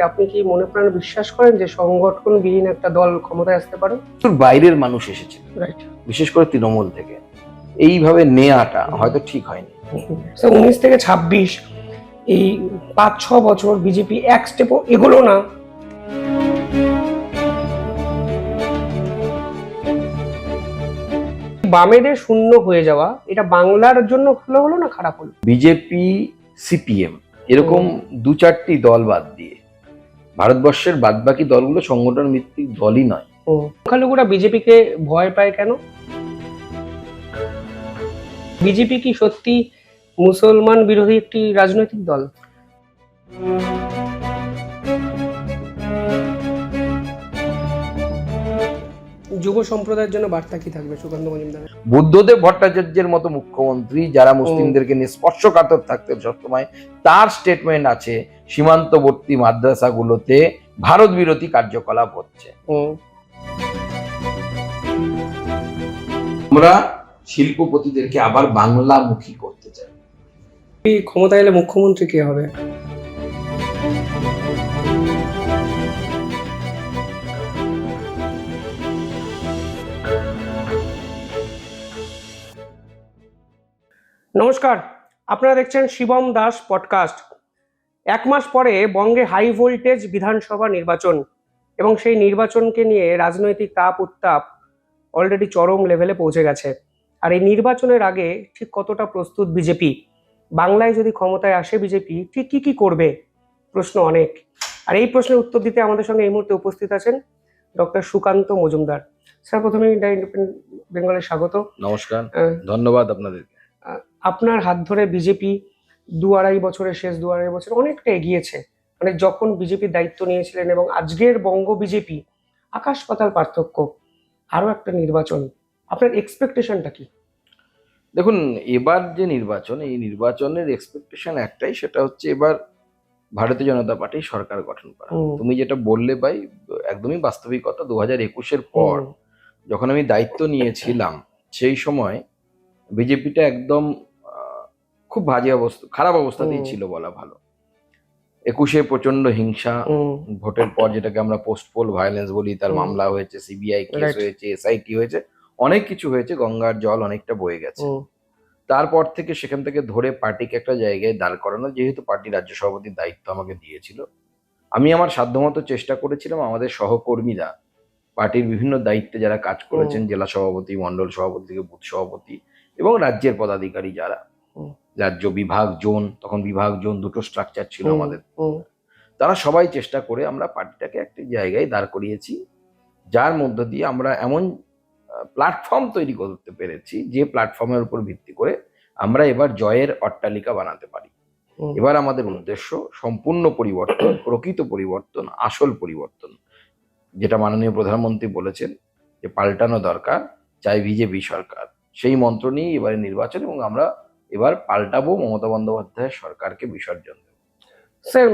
আপনি কি মনে প্রাণে বিশ্বাস করেন যে সংগঠনবিহীন একটা দল ক্ষমতায় আসতে পারে? বাইরের মানুষ এসেছে, রাইট। বিশেষ করে তৃণমূল থেকে। এইভাবে নেওয়াটা হয়তো ঠিক হয়নি। 19 থেকে 26 এই 5-6 বছর বিজেপি এক স্টেপও এগোলো না। বামেদের শূন্য হয়ে যাওয়া এটা বাংলার জন্য ভালো হলো না খারাপ হলো? বিজেপি, সিপিএম এরকম দু চারটি দল বাদ দিয়ে ভারতবর্ষের বাদবাকি দলগুলো সংগঠন ভিত্তিক দলই নয়। সংখ্যালঘুরা বিজেপিকে ভয় পায় কেন? বিজেপি কি সত্যি মুসলমান বিরোধী একটি রাজনৈতিক দল? যুব সম্প্রদায়ের জন্য বার্তা কি থাকবে সুকান্ত মজুমদার? বুদ্ধদেব ভট্টাচার্যের মতো মুখ্যমন্ত্রী যারা মুসলিমদেরকে নিয়ে স্পর্শকাতর থাকতে সবসময়, তার স্টেটমেন্ট আছে সীমান্তবর্তী মাদ্রাসাগুলোতে ভারত বিরোধী কার্যকলাপ হচ্ছে। আমরা শিল্পপতিদেরকে আবার বাংলামুখী করতে চাই। ক্ষমতায় এলে মুখ্যমন্ত্রী কে হবে? নমস্কার, আপনারা দেখছেন শিবম দাস পডকাস্ট। 1 মাস পরে বঙ্গে হাই ভোল্টেজ বিধানসভা নির্বাচন এবং সেই নির্বাচনকে নিয়ে রাজনৈতিক তাপ উত্তাপ অলরেডি চরম লেভেলে পৌঁছে গেছে। আর এই নির্বাচনের আগে ঠিক কতটা প্রস্তুত বিজেপি? বাংলায় যদি ক্ষমতায় আসে বিজেপি ঠিক কি করবে? প্রশ্ন অনেক। আর এই প্রশ্নের উত্তর দিতে আমাদের সঙ্গে এই মুহূর্তে উপস্থিত আছেন ডক্টর সুকান্ত মজুমদার। স্যার, প্রথমে দ্য ইন্ডিপেন্ডেন্ট বেঙ্গলে স্বাগত। নমস্কার, ধন্যবাদ আপনাদের। আপনার হাত ধরে বিজেপি 2-2.5 বছরের শেষ 2-2.5 বছর অনেকটা এগিয়েছে। মানে যখন বিজেপির দায়িত্ব নিয়েছিলেন এবং আজকের বঙ্গ বিজেপি আকাশ পাতাল পার্থক্য। আরো একটা নির্বাচন, আপনার এক্সপেকটেশনটা কি? দেখুন, এবার যে নির্বাচন, এই নির্বাচনের এক্সপেকটেশন একটাই, সেটা হচ্ছে এবার ভারতীয় জনতা পার্টি সরকার গঠন করা। তুমি যেটা বললে ভাই, একদমই বাস্তবিকতা। 2021-এর পর যখন আমি দায়িত্ব নিয়েছিলাম, সেই সময় বিজেপিটা একদম খুব বাজে অবস্থা, খারাপ অবস্থাতেই ছিল বলা ভালো। 21-এ প্রচন্ড হিংসা, ভোটের পর যেটাকে আমরা পোস্ট পোল ভায়োলেন্স বলি, তার মামলা হয়েছে, সিবিআই কেস হয়েছে, এসআইটি হয়েছে, অনেক কিছু হয়েছে, গঙ্গার জল অনেকটা বয়ে গেছে। তারপর থেকে সেখান থেকে ধরে পার্টিকে একটা জায়গায় দাঁড় করানো, যেহেতু পার্টি রাজ্য সভাপতির দায়িত্ব আমাকে দিয়েছিল, আমি আমার সাধ্যমতো চেষ্টা করেছিলাম আমাদের সহকর্মীরা পার্টির বিভিন্ন দায়িত্বে যারা কাজ করেছেন, জেলা সভাপতি, মন্ডল সভাপতি থেকে বুথ সভাপতি এবং রাজ্যের পদাধিকারী যারা, রাজ্য বিভাগ জোন, তখন বিভাগ জোন দুটো স্ট্রাকচার ছিল আমাদের, তারা সবাই চেষ্টা করে আমরা পার্টিটাকে একটি জায়গায় দাঁড় করিয়েছি, যার মধ্য দিয়ে আমরা এমন প্ল্যাটফর্ম তৈরি করতে পেরেছি যে প্ল্যাটফর্মের উপর ভিত্তি করে আমরা এবার জয়ের অট্টালিকা বানাতে পারি। এবার আমাদের উদ্দেশ্য সম্পূর্ণ পরিবর্তন, প্রকৃত পরিবর্তন, আসল পরিবর্তন, যেটা মাননীয় প্রধানমন্ত্রী বলেছেন যে পাল্টানো দরকার, চাই বিজেপি সরকার। সেই মন্ত্র নিয়ে এবারে নির্বাচন, এবং আমরা এবার পাল্টাবো, মমতা বন্দ্যোপাধ্যায়ের সরকারকে বিসর্জন দেব। স্যার,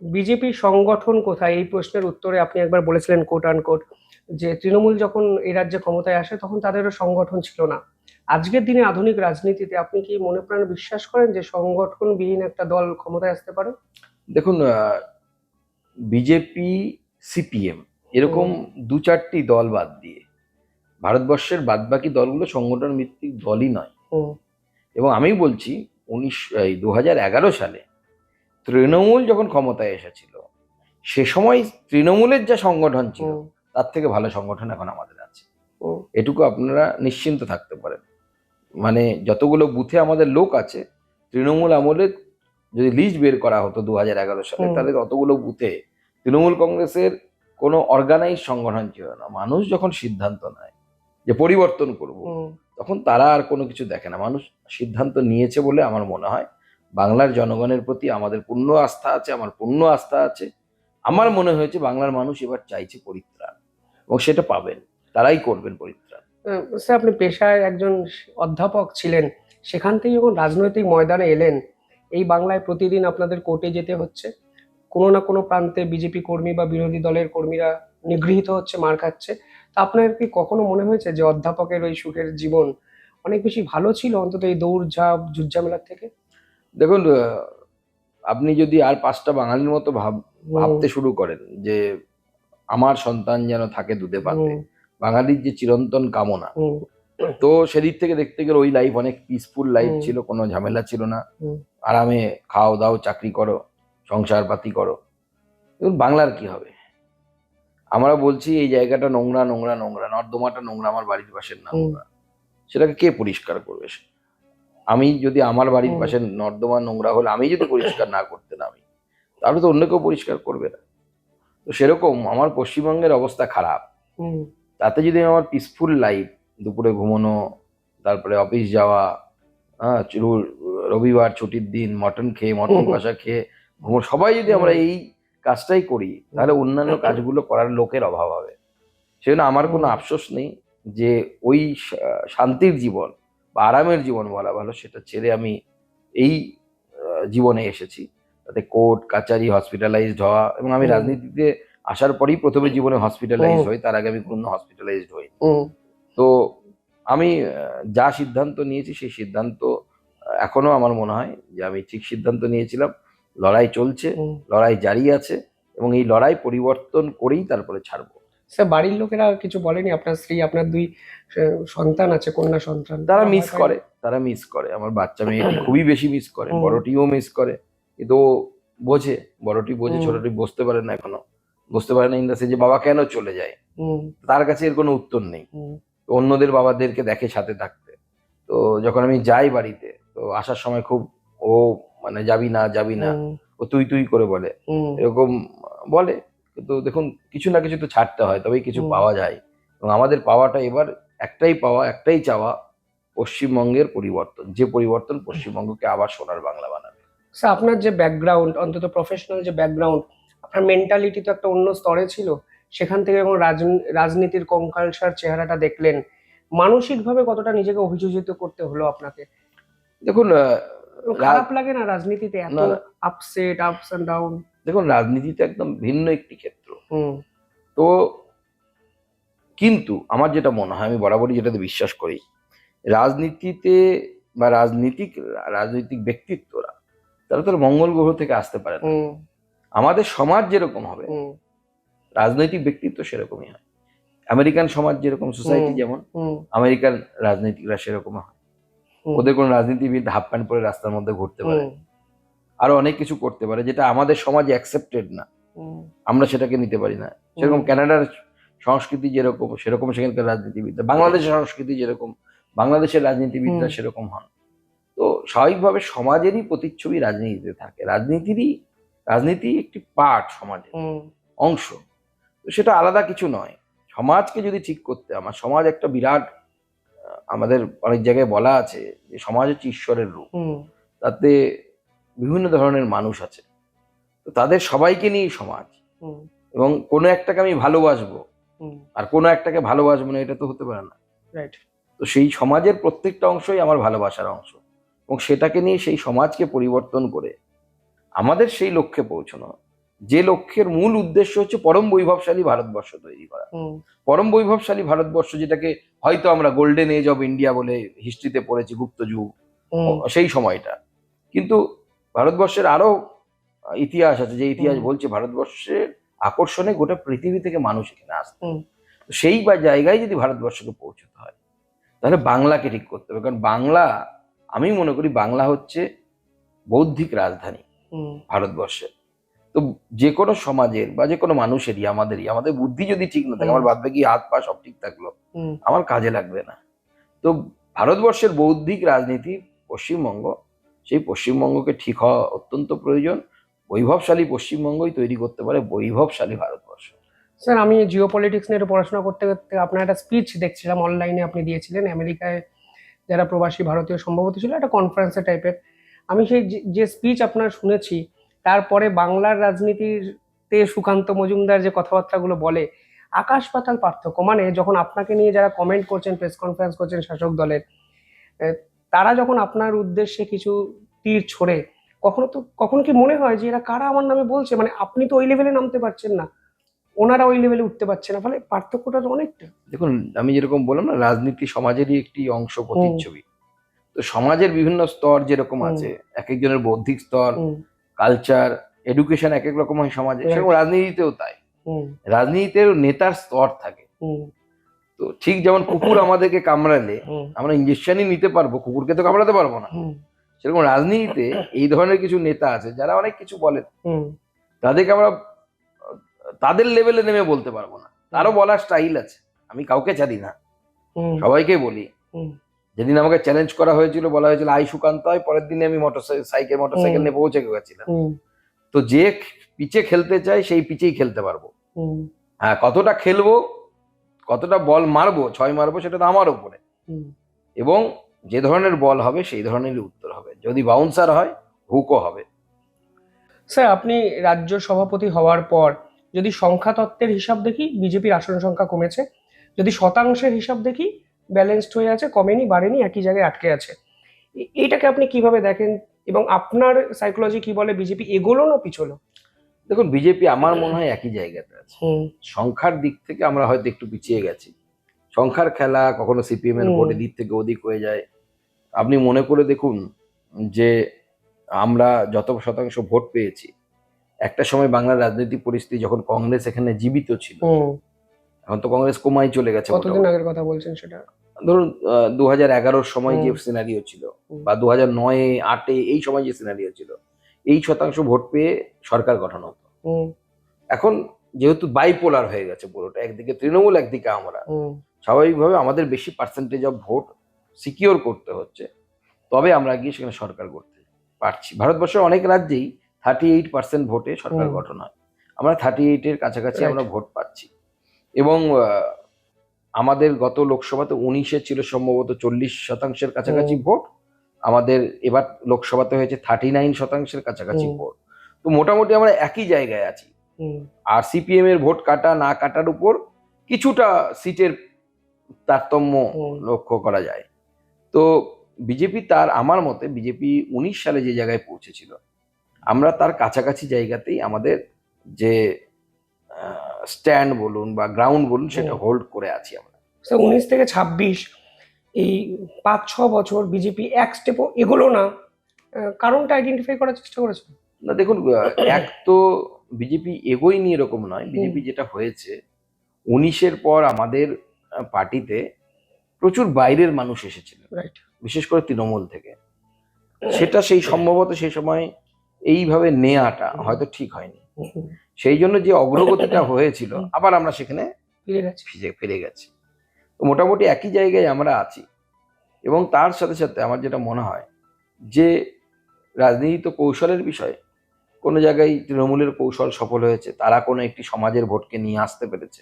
বিজেপি সংগঠন কোথায়? এই প্রশ্নের উত্তরে আপনি একবার বলেছিলেন কোট আনকোট যে তৃণমূল যখন এই রাজ্যে ক্ষমতায় আসে তখন তাদেরও সংগঠন ছিল না। আজকের দিনে আধুনিক রাজনীতিতে আপনি কি মনে প্রাণে বিশ্বাস করেন যে সংগঠনবিহীন একটা দল ক্ষমতায় আসতে পারে? দেখুন, বিজেপি, সিপিএম এরকম দু চারটি দল বাদ দিয়ে ভারতবর্ষের বাদবাকি দলগুলো সংগঠন ভিত্তিক দলই নয়। এবং আমি বলছি 2011 সালে তৃণমূল যখন ক্ষমতায় এসেছিল, সে সময় তৃণমূলের যা সংগঠন ছিল তার থেকে ভালো সংগঠন এখন আমাদের আছে, এটুকু আপনারা নিশ্চিন্ত থাকতে পারেন। মানে যতগুলো বুথে আমাদের লোক আছে, তৃণমূল আমলে যদি লিস্ট বের করা হতো 2011 সালে, তাহলে ততগুলো বুথে তৃণমূল কংগ্রেসের কোনো অর্গানাইজ সংগঠন ছিল না। মানুষ যখন সিদ্ধান্ত নেয় যে পরিবর্তন করব, তখন তারা আর কোনো কিছু দেখে না। মানুষ সিদ্ধান্ত নিয়েছে বলে আমার মনে হয় বাংলার জনগণের প্রতি আমাদের পূর্ণ আস্থা আছে, আমার পূর্ণ আস্থা আছে। আমার মনে হয়েছে বাংলার মানুষ এবার চাইছে পরিত্রাণ, এবং সেটা পাবেন, তারাই করবেন পরিত্রাণ। স্যার, আপনি পেশায় একজন অধ্যাপক ছিলেন, সেখান থেকে যখন রাজনৈতিক ময়দানে এলেন, এই বাংলায় প্রতিদিন আপনাদের কোর্টে যেতে হচ্ছে, কোনো না কোনো প্রান্তে বিজেপি কর্মী বা বিরোধী দলের কর্মীরা নিগৃহীত হচ্ছে, মার খাচ্ছে। তা আপনার কি কখনো মনে হয়েছে যে অধ্যাপকের ওই সুখের জীবন অনেক বেশি ভালো ছিল অন্তত এই দৌড়ঝাঁপ ঝুটঝামেলার থেকে? দেখুন, আপনি যদি আর 5টা বাঙালির মতো ভাবতে শুরু করেন যে আমার সন্তান যেন থাকে দুধে পাতে, বাঙালির যে চিরন্তন কামনা। তো সেদিক থেকে দেখতে গেলে ওই লাইফ অনেক পিসফুল লাইফ ছিল, কোনো ঝামেলা ছিল না, আরামে খাও দাও, চাকরি করো, সংসার পাতি করো। এখন বাংলার কি হবে? আমরা বলছি এই জায়গাটা নোংরা নোংরা নোংরা, নর্দমাটা নোংরা, আমার বাড়ির পাশের নোংরা, সেটাকে কে পরিষ্কার করবে? আমি যদি আমার বাড়ির পাশে নর্দমা নোংরা হলে আমি যদি পরিষ্কার না করতে নামি, তাহলে তো অন্য কেউ পরিষ্কার করবে না। তো সেরকম আমার পশ্চিমবঙ্গের অবস্থা খারাপ। তাতে যদি আমার পিসফুল লাইফ, দুপুরে ঘুমানো, তারপরে অফিস যাওয়া, হ্যাঁ, রবিবার ছুটির দিন মটন খেয়ে, মটন কষা খেয়ে ঘুমো, সবাই যদি আমরা এই কাজটাই করি, তাহলে অন্যান্য কাজগুলো করার লোকের অভাব হবে। সেজন্য আমার কোনো আফসোস নেই যে ওই শান্তির জীবন বা আরামের জীবন বলা ভালো, সেটা ছেড়ে আমি এই জীবনে এসেছি। তাতে কোর্ট কাচারি, হসপিটালাইজড হওয়া, এবং আমি রাজনীতিতে আসার পরেই প্রথমে জীবনে হসপিটালাইজড হই, তার আগে আমি কোনো হসপিটালাইজড হই। তো আমি যা সিদ্ধান্ত নিয়েছি সেই সিদ্ধান্ত এখনো আমার মনে হয় যে আমি ঠিক সিদ্ধান্ত নিয়েছিলাম। লড়াই চলছে, লড়াই জারি আছে, এবং এই লড়াই পরিবর্তন করেই তারপরে ছাড়বো। স্যার, বাড়ির লোকেরা কিছু বলেনি? আপনার স্ত্রী, আপনার 2 সন্তান আছে, কন্যা সন্তান, তারা মিস করে আমার বাচ্চা মেয়েটি খুবই বেশি মিস করে, বড়টিও মিস করে, কিন্তু ও বোঝে, বড়টি বোঝে, ছোটটি বুঝতে পারে না, এখনো বুঝতে পারে না ইন দ্য সেন্স যে বাবা কেন চলে যায়। তার কাছে এর কোনো উত্তর নেই। তো অন্যদের বাবাদেরকে দেখে সাথে থাকতে, তো যখন আমি যাই বাড়িতে, তো আসার সময় খুব ও মানে যাবি না, ও তুই তুই করে বলে, এরকম বলে। কিন্তু দেখুন, কিছু না কিছু তো ছাড়তে হয়, তবেই কিছু পাওয়া যায়। এবং আমাদের পাওয়াটা এবার একটাই পাওয়া, একটাই চাওয়া, পশ্চিমবঙ্গের পরিবর্তন, যে পরিবর্তন পশ্চিমবঙ্গকে আবার সোনার বাংলা বানাবে। স্যার, আপনার যে ব্যাকগ্রাউন্ড, অন্তত প্রফেশনাল যে ব্যাকগ্রাউন্ড, আপনার মেন্টালিটি তো একটা অন্য স্তরে ছিল। সেখান থেকে এবং রাজনীতির কঙ্কালসার চেহারাটা দেখলেন, মানসিকভাবে কতটা নিজেকে অভিযোজিত করতে হলো আপনাকে? দেখুন, খারাপ লাগে না রাজনীতিতে এত আপস এন্ড ডাউন? দেখুন, রাজনীতিতে একদম ভিন্ন একটি ক্ষেত্র। তো কিন্তু আমার যেটা মনে হয়, আমি বরাবরই যেটাতে বিশ্বাস করি, রাজনীতিতে বা রাজনৈতিক ব্যক্তিত্বরা, তারা তো মঙ্গল গ্রহ থেকে আসতে পারে না। আমাদের সমাজ যেরকম হবে, রাজনৈতিক ব্যক্তিত্ব সেরকমই হয়। আমেরিকান সমাজ যেরকম, সোসাইটি যেমন, আমেরিকান রাজনীতিকরা সেরকম হয়। ওদের কোন রাজনীতিবিদ হাফ প্যান্ট পরে রাস্তার মধ্যে ঘুরতে পারে, আরো অনেক কিছু করতে পারে, যেটা আমাদের সমাজে অ্যাকসেপ্টেড না, আমরা সেটাকে নিতে পারি না। সেরকম কানাডার সংস্কৃতি যেরকম, সেরকম সেখানকার রাজনীতিবিদরা, বাংলাদেশের সংস্কৃতি যেরকম, বাংলাদেশের রাজনীতিবিদরা সেরকম হন। তো স্বাভাবিকভাবে সমাজেরই প্রতিচ্ছবি রাজনীতিতে থাকে। রাজনীতি একটি পার্ট, সমাজের অংশ। তো সেটা আলাদা কিছু নয়। সমাজকে যদি ঠিক করতে, আমার সমাজ একটা বিরাট, আমাদের অনেক জায়গায় বলা আছে যে সমাজ হচ্ছে ঈশ্বরের রূপ। তাতে বিভিন্ন ধরনের মানুষ আছে, তো তাদের সবাইকে নিয়েই সমাজ। এবং কোনো একটাকে আমি ভালোবাসবো আর কোনো একটাকে ভালোবাসবো না, এটা তো হতে পারে না। তো সেই সমাজের প্রত্যেকটা অংশই আমার ভালোবাসার অংশ, এবং সেটাকে নিয়ে সেই সমাজকে পরিবর্তন করে আমাদের সেই লক্ষ্যে পৌঁছানো, যে লক্ষ্যের মূল উদ্দেশ্য হচ্ছে পরম বৈভবশালী ভারতবর্ষ তৈরি করা। পরম বৈভবশালী ভারতবর্ষ, যেটাকে হয়তো আমরা গোল্ডেন এজ অফ ইন্ডিয়া বলে হিস্ট্রিতে পড়েছি, গুপ্ত যুগ, সেই সময়টা। কিন্তু ভারতবর্ষের আরো ইতিহাস আছে, যে ইতিহাস বলছে ভারতবর্ষের আকর্ষণে গোটা পৃথিবী থেকে মানুষ এখানে আসছে। সেই জায়গায় যদি ভারতবর্ষকে পৌঁছতে হয়, তাহলে বাংলাকে ঠিক করতে হবে। কারণ বাংলা, আমি মনে করি বাংলা হচ্ছে বৌদ্ধিক রাজধানী ভারতবর্ষের। তো যে কোনো সমাজের বা যে কোনো মানুষেরই, আমাদের বুদ্ধি যদি ঠিক না থাকে, আমার বাদ বাকি হাত পা সব ঠিক থাকলো, আমার কাজে লাগবে না। তো ভারতবর্ষের বৌদ্ধিক রাজনীতি পশ্চিমবঙ্গ, সেই পশ্চিমবঙ্গকে ঠিক হওয়া অত্যন্ত প্রয়োজন। বৈভবশালী পশ্চিমবঙ্গই তৈরি করতে পারে বৈভবশালী ভারতবর্ষ। স্যার, আমি জিও পলিটিক্স নিয়ে পড়াশোনা করতে করতে আপনার একটা স্পিচ দেখছিলাম অনলাইনে, আপনি দিয়েছিলেন আমেরিকায় যারা প্রবাসী ভারতীয় সম্ভবত ছিল, একটা কনফারেন্সের টাইপের। আমি সেই যে স্পিচ আপনার শুনেছি, তারপরে বাংলার রাজনীতিতে সুকান্ত মজুমদার যে কথাবার্তাগুলো বলে, আকাশ পাতাল পার্থক্য। মানে যখন আপনাকে নিয়ে যারা কমেন্ট করছেন, প্রেস কনফারেন্স করছেন শাসক দলের, তারা যখন আপনার উদ্দেশ্যে কিছু তীর ছোড়ে, কখনো কি মনে হয় যে এরা কারা আমার নামে বলছে? মানে আপনি তো ওই লেভেলে নামতে পারছেন না, ওনারা ওই লেভেলে উঠতে পারছে না, ফলে পার্থক্যটা তো অনেকটা। দেখুন, আমি যেরকম বললাম না, রাজনীতি সমাজেরই একটি অংশ, প্রতিচ্ছবি। তো সমাজের বিভিন্ন স্তর যেরকম আছে, এক একজনের বৌদ্ধিক স্তর, কালচার, এডুকেশন এক এক রকম হয় সমাজে, Right. সেরকম রাজনীতিতেও তাই। হুম, রাজনীতিতেও নেতার স্তর থাকে। হুম, তো ঠিক যেমন কুকুর আমাদেরকে কামড়ালে হুম, আমরা ইঞ্জেকশনই নিতে পারবো, কুকুরকে তো কামড়াতে পারবো না। হুম, সেরকম রাজনীতিতে এই ধরনের কিছু নেতা আছে যারা অনেক কিছু বলেন, হুম, তাদেরকে আমরা তাদের লেভেলে নেমে বলতে পারবো না। তারও বলার স্টাইল আছে, আমি কাউকে ছাড়ি না, হুম, সবাইকে বলি। হুম, যেদিন আমাকে চ্যালেঞ্জ করা হয়েছিল, বলা হয়েছিল আই সুকান্ত হয়, পরের দিনে আমি মোটরসাইকেল নিয়ে পৌঁছে গেছিলাম। হুম, তো যে পিচে খেলতে চাই সেই পিচেই খেলতে পারবো। হুম, হ্যাঁ, কতটা খেলবো, কতটা বল মারবো, 6 মারবো, সেটা তো আমার উপরে। হুম। এবং যে ধরনের বল হবে সেই ধরনেরই উত্তর হবে, যদি বাউন্সার হয় হুকও হবে। স্যার, আপনি রাজ্য সভাপতি হওয়ার পর যদি সংখ্যা তত্ত্বের হিসাব দেখি, বিজেপির আসন সংখ্যা কমেছে। যদি শতাংশের হিসাব দেখি, ব্যালেন্সড হয়ে আছে, কমেনি বাড়েনি, একই জায়গায় আটকে আছে। এইটাকে আপনি কিভাবে দেখেন, এবং আপনার সাইকোলজি কি বলে, বিজেপি এগোলো না পিছলো? দেখুন, বিজেপি আমার মনে হয় একই জায়গাতে আছে। হুম, সংখ্যার দিক থেকে আমরা হয়তো একটু পিছিয়ে গেছি। সংখ্যার খেলা, কখনো সিপিএম এর ভোট হুম, এদিক থেকে ওদিক হয়ে যায়। আপনি মনে করে দেখুন যে আমরা যত শতাংশ ভোট পেয়েছি, একটা সময় বাংলার রাজনৈতিক পরিস্থিতি যখন কংগ্রেস এখানে জীবিত ছিল, হুম। এখন তো কংগ্রেস কোমায় চলে গেছে কতদিন মোটামুটি। আগের কথা বলছেন সেটা? ধরুন 2011-র সময় যে হুম, সিনারিও ছিল, হুম, বা 2009-8 এই সময় যে সিনারিও ছিল, এই শতাংশ ভোট পেয়ে সরকার গঠন হতো। হুম, এখন যেহেতু বাইপোলার হয়ে গেছে পুরোটা, একদিকে তৃণমূল একদিকে আমরা, হুম, স্বাভাবিকভাবে আমাদের বেশি পার্সেন্টেজ অফ ভোট সিকিওর করতে হচ্ছে, তবে আমরা গিয়ে সেখানে সরকার করতে পারছি। ভারতবর্ষের অনেক রাজ্যেই 38% ভোটে সরকার হুম। গঠন হয়, আমরা 38-এর কাছাকাছি রাইট। আমরা ভোট পাচ্ছি। এবং আমাদের গত লোকসভাতে 19-এ ছিল সম্ভবত 40% কাছাকাছি হুম, ভোট, আমাদের এবার লোকসভাতে হয়েছে 39% কাছাকাছি হুম, ভোট। তো মোটামুটি আমরা একই জায়গায় আছি। হুম, আর সিপিএম এর ভোট কাটা না কাটার উপর কিছুটা সিটের তারতম্য হুম, লক্ষ্য করা যায়। তো বিজেপি, তার আমার মতে বিজেপি 19 সালে যে জায়গায় পৌঁছেছিল, আমরা তার কাছাকাছি জায়গাতেই আমাদের যে স্ট্যান্ড বলুন বা গ্রাউন্ড বলুন, সেটা হুম। হোল্ড করে আছি আমরা। স্যার, 19 থেকে 26 এই 5-6 বছর বিজেপি এক স্টেপও এগোলো না। কারণটা আইডেন্টিফাই করার চেষ্টা করেছেন? না দেখুন, এক তো বিজেপি এগোয়নি এরকম নয়। হুম, বিজেপি যেটা হয়েছে, 19-এর পর আমাদের পার্টিতে প্রচুর বাইরের মানুষ এসেছিল, রাইট। বিশেষ করে তৃণমূল থেকে। সেটা সেই সম্ভবত সেই সময় এইভাবে নেয়াটা হয়তো ঠিক হয়নি। হুম, সেই জন্য যে অগ্রগতিটা হয়েছিল, আবার আমরা সেখানে ফিরে গেছে। ফিরে গেছি। তো মোটামুটি একই জায়গায় আমরা আছি। এবং তার সাথে সাথে আমার যেটা মনে হয় যে রাজনীতি তো কৌশলের বিষয়। কোনো জায়গায় তৃণমূলের কৌশল সফল হয়েছে, তারা কোনো একটি সমাজের ভোটকে নিয়ে আসতে পেরেছে,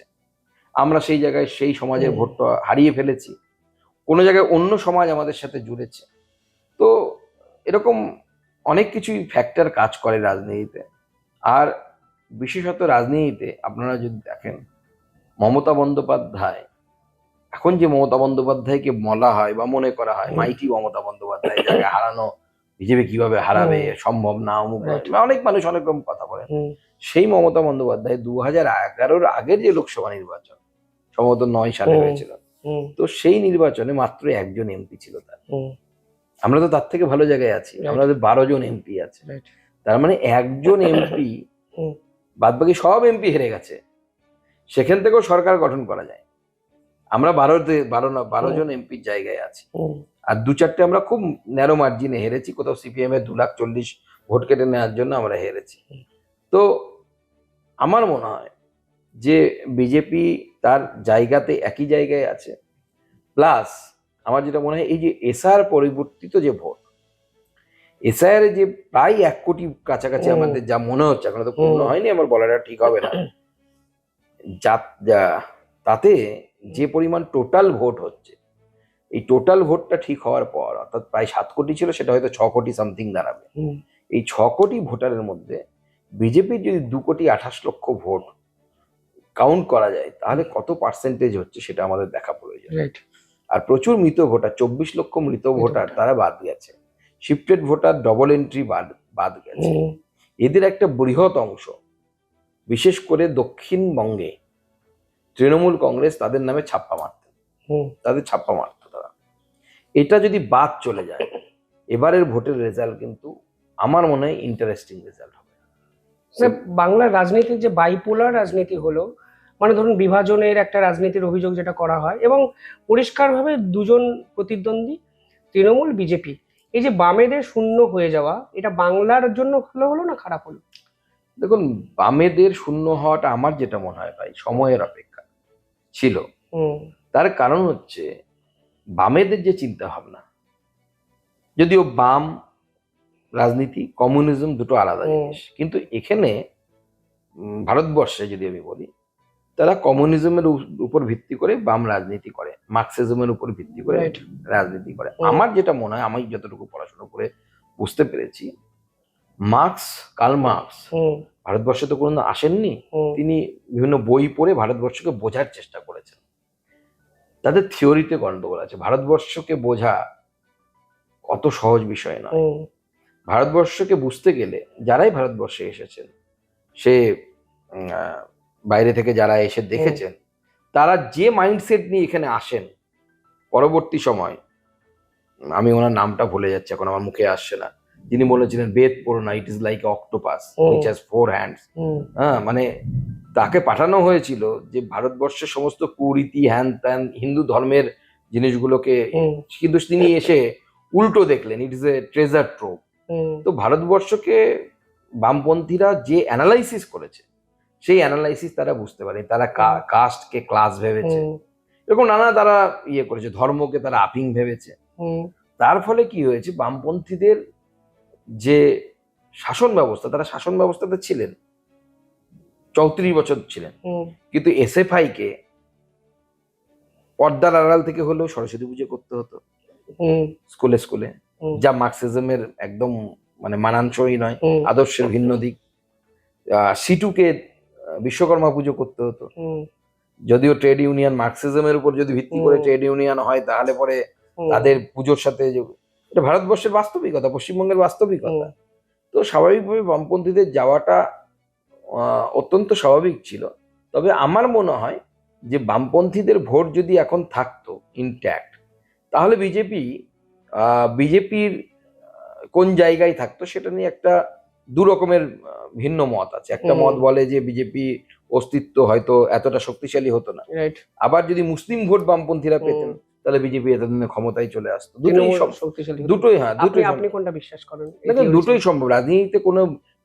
আমরা সেই জায়গায় সেই সমাজের হুম, ভোটটা হারিয়ে ফেলেছি। কোনো জায়গায় অন্য সমাজ আমাদের সাথে জুড়েছে। তো এরকম অনেক কিছুই ফ্যাক্টর কাজ করে রাজনীতিতে। আর বিশেষত রাজনীতিতে আপনারা যদি দেখেন, মমতা বন্দ্যোপাধ্যায়, এখন যে মমতা বন্দ্যোপাধ্যায়কে বলা হয় বা মনে করা হয় হুম, মাইটি মমতা বন্দ্যোপাধ্যায়, যাকে হারানো বিজেপি কিভাবে হারাবে, হুম, সম্ভব না, অমুক নয়, রাইট। বা অনেক মানুষ অনেক রকম কথা বলেন। হুম, সেই মমতা বন্দ্যোপাধ্যায় 2011-র আগের যে লোকসভা নির্বাচন সম্ভবত 9 সালে হুম, হয়েছিল, হুম, তো সেই নির্বাচনে মাত্র একজন এমপি ছিল তার। হুম, আমরা তো তার থেকে ভালো জায়গায় আছি, রাইট, আমাদের 12 জন এমপি আছে। রাইট। তার মানে একজন এমপি, হুম, বাদ বাকি সব এমপি হেরে গেছে, সেখান থেকেও সরকার গঠন করা যায়। আমরা 12 হুম, জন এমপির জায়গায় আছি। হুম, আর 2-4টে আমরা খুব ন্যারো মার্জিনে হেরেছি, কোথাও সিপিএম এর 240,000 ভোট কেটে নেওয়ার জন্য আমরা হেরেছি। তো আমার মনে হয় যে বিজেপি তার জায়গাতে একই জায়গায় আছে। প্লাস আমার যেটা মনে হয়, এই যে এসআর পরিবর্তিত যে ভোট, এসআইআর যে প্রায় 1 কোটি কাছাকাছি হুম, আমাদের যা মনে হচ্ছে, এখনো তো পূর্ণ হুম, হয়নি, আমার বলাটা ঠিক হবে না, তাতে যে পরিমাণ টোটাল ভোট হচ্ছে, এই টোটাল ভোটটা ঠিক হওয়ার পর, অর্থাৎ প্রায় 7 কোটি ছিল, সেটা হয়তো 6 কোটি সামথিং দাঁড়াবে। হুম, এই 6 কোটি ভোটারের মধ্যে বিজেপির যদি 2,28,00,000 ভোট কাউন্ট করা যায়, তাহলে কত পার্সেন্টেজ হচ্ছে সেটা আমাদের দেখা প্রয়োজন। রাইট। আর প্রচুর মৃত ভোটার, 24 লক্ষ মৃত ভোটার, তারা বাদ গেছে। শিফটেড ভোটার, ডবল এন্ট্রি বাদ গেছে। হুম, এদের একটা বৃহৎ অংশ, বিশেষ করে দক্ষিণবঙ্গে তৃণমূল কংগ্রেস তাদের নামে ছাপ্পা মারত, হুম, তাদের ছাপ্পা মারত তারা। এটা যদি বাদ চলে যায়, এবারের ভোটের রেজাল্ট কিন্তু আমার মনে হয় ইন্টারেস্টিং রেজাল্ট হবে। মানে বাংলার রাজনীতির যে বাইপোলার রাজনীতি হলো, মানে ধরুন বিভাজনের একটা রাজনীতির অভিযোগ যেটা করা হয়, এবং পরিষ্কারভাবে দুজন প্রতিদ্বন্দ্বী, তৃণমূল বিজেপি, এই যে বামেদের শূন্য হয়ে যাওয়া, এটা বাংলার জন্য ভালো হলো না খারাপ হলো? দেখুন, বামেদের শূন্য হওয়াটা আমার যেটা মনে হয় ভাই সময়ের অপেক্ষা ছিল। হুম তার কারণ হচ্ছে বামেদের যে চিন্তা ভাবনা, যদিও বাম রাজনীতি কমিউনিজম দুটো আলাদা জিনিস, কিন্তু এখানে ভারতবর্ষে যদি আমি বলি, তারা কমিউনিজমের উপর ভিত্তি করে বাম রাজনীতি করে, মার্কসিজমের উপর ভিত্তি করে রাইট। রাজনীতি করে। আমার যেটা মনে হয়, আমি যতটুকু পড়াশোনা করে বুঝতে পেরেছি, কার্ল মার্কস ভারতবর্ষে তো কোনোদিন আসেননি। তিনি বিভিন্ন বই পড়ে ভারতবর্ষকে বোঝার চেষ্টা করেছেন। তাদের থিওরিতে গন্ডগোল আছে। ভারতবর্ষকে বোঝা অত সহজ বিষয় নয়। ভারতবর্ষকে বুঝতে গেলে যারাই ভারতবর্ষে এসেছেন, সে বাইরে থেকে যারা এসে দেখেছেন, তারা যে মাইন্ডসেট নিয়ে এখানে আসেন, পরবর্তী সময়, আমি ওনার নামটা ভুলে যাচ্ছি এখন, আমার মুখে আসছে না, যিনি বলেছিলেন বেদ পড়ো না, it is like octopus which has 4 hands. হ্যাঁ, মানে তাকে পাঠানো হয়েছিল যে ভারতবর্ষের সমস্ত কুরীতি হ্যান ত্যান হিন্দু ধর্মের জিনিসগুলোকে, কিন্তু তিনি এসে উল্টো দেখলেন, ইট ইজ এ ট্রেজার ট্রোভ। তো ভারতবর্ষকে বামপন্থীরা যে অ্যানালাইসিস করেছে, সেই অ্যানালাইসিস তারা বুঝতে পারে। তারা কাস্টকে ক্লাস ভেবেছে, এরকম নানা তারা ইয়ে করেছে, ধর্মকে তারা আপিং ভেবেছে। তার ফলে কি হয়েছে, বামপন্থীদের যে শাসন ব্যবস্থা, তারা শাসন ব্যবস্থাতে ছিলেন 34 বছর ছিলেন, কিন্তু এসএফআই কে পর্দার আড়াল থেকে হলেও সরস্বতী পুজো করতে হতো স্কুলে স্কুলে, যা মার্কসিজমের একদম মানে মানানসই নয়, আদর্শের ভিন্ন দিক। সিটুকে বিশ্বকর্মা পুজো করতে হতো, যদিও ট্রেড ইউনিয়ন মার্কসিজমের উপর যদি ভিত্তি করে ট্রেড ইউনিয়ন হয়, তাহলে পরে তাদের পুজোর সাথে, এটা ভারতবর্ষের বাস্তবিকতা, পশ্চিমবঙ্গের বাস্তবিকতা। তো স্বাভাবিকভাবে বামপন্থীদের যাওয়াটা অত্যন্ত স্বাভাবিক ছিল। তবে আমার মনে হয় যে বামপন্থীদের ভোট যদি এখন থাকতো ইনট্যাক্ট, তাহলে বিজেপির কোন জায়গায় থাকতো সেটা নিয়ে একটা দু রকমের ভিন্ন মত আছে। একটা মত বলে যে বিজেপি অস্তিত্ব হয়তো এতটা শক্তিশালী হতো না, আবার যদি মুসলিম ভোট বামপন্থীরা পেতেন, তাহলে বিজেপি এতদিনে ক্ষমতায় চলে আসতো। দুটোই হ্যাঁ, দুটোই। আপনি কোনটা বিশ্বাস করেন? দেখুন, দুটোই সম্ভব। রাজনীতিতে কোনো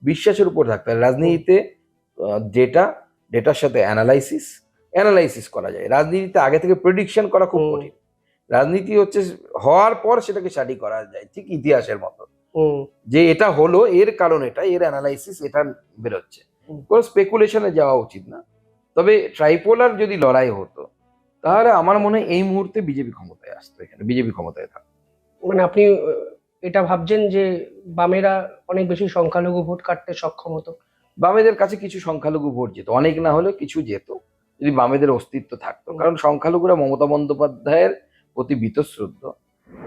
বিশ্বাসের উপর থাকতে হয়। রাজনীতিতে ডেটার সাথে অ্যানালাইসিস করা যায়। রাজনীতিতে আগে থেকে প্রেডিকশন করা খুব কঠিন। রাজনীতি হচ্ছে হওয়ার পর সেটাকে স্টাডি করা যায়, ঠিক ইতিহাসের মতো, যে এটা হলো, এর কারণ এটা, এর অ্যানালাইসিস এটা বেরোচ্ছে। কোনো স্পেকুলেশনে যাওয়া উচিত না। তবে ট্রাইপোলার যদি লড়াই হতো, তাহলে আমার মনে হয় এই মুহূর্তে বিজেপি ক্ষমতায় আসতো, এখানে বিজেপি ক্ষমতায় থাকতো। মানে আপনি এটা ভাবছেন যে বামেরা অনেক বেশি সংখ্যালঘু ভোট কাটতে সক্ষম হতো? বামেদের কাছে কিছু সংখ্যালঘু ভোট যেত, অনেক না হলেও কিছু যেত, যদি বামেদের অস্তিত্ব থাকতো। কারণ সংখ্যালঘুরা মমতা বন্দ্যোপাধ্যায়ের প্রতি বীতশ্রদ্ধ,